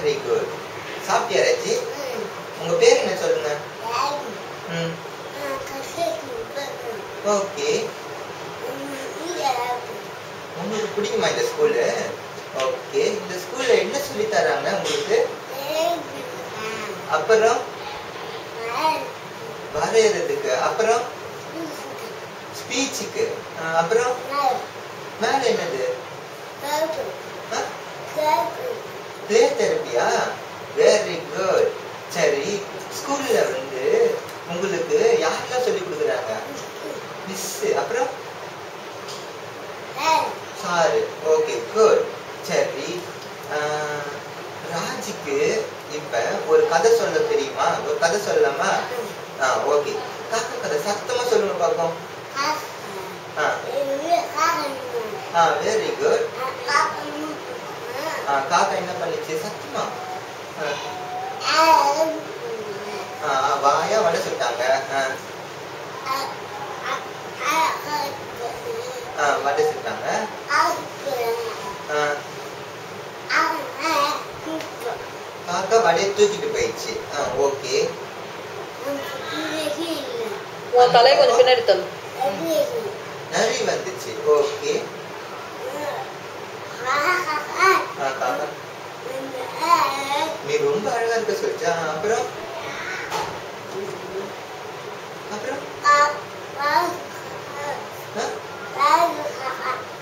Very good. சாப்பிட்டியா ராஜி? உங்க பேர் என்ன சொல்லுங்க? ம். ஓகே. உங்களுக்கு பிடிக்குமா இந்த ஸ்கூலு? ஓகே. இந்த ஸ்கூல்ல என்ன சொல்லி தராங்க உங்களுக்கு? அப்புறம் வரையறதுக்கு, அப்புறம் ஸ்பீச்சுக்கு, அப்புறம் மேல என்னது? பிளே தெரப்பியா? Very good. சரி, ஸ்கூல்ல வந்து உங்களுக்கு யாரெல்லாம் சொல்லி கொடுக்குறாங்க? மிஸ், அப்புறம் சாரு. Okay good. சரி, ராஜிக்கு இப்ப ஒரு கதை சொல்ல தெரியுமா? ஒரு கதை சொல்லலாமா? ஓகே. காக்கா கதை சத்தமா சொல்லுங்க பாப்போம். Very good. காக்கா என்ன பண்ணிச்சு? சத்தமா வாயா வட சொல்லிட்டாங்க. வட சொல்லிட்டாங்க. காக்கா வடையை தூக்கிட்டு போயிடுச்சு. ஓகே. உன் தலை கொஞ்சம் பின்னாடி தள்ளு. நரி வந்துச்சு. ஓகே. காக்கா நீ ரொம்ப அழகா இருக்க சொல்லிச்சா? அப்புறம்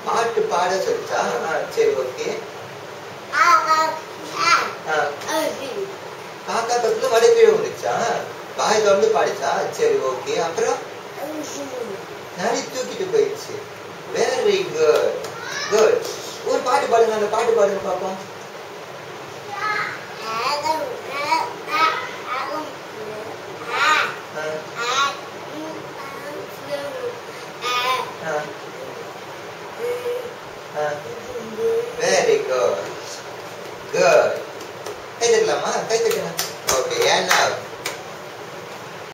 பாட்டு பாட சொல்லிச்சா? சரி ஓகே. காக்கா பக்கத்துல வடை கீழே வந்துச்சா? வாய் தொடர்ந்து பாடிச்சா? சரி ஓகே. அப்புறம் நரி தூக்கிட்டு போயிடுச்சு. Very good good. ஒரு பாட்டு பாடுங்க. அந்த பாட்டு பாடுங்க பாப்போம். Very good good. கை தட்டலாமா? கை தட்டு.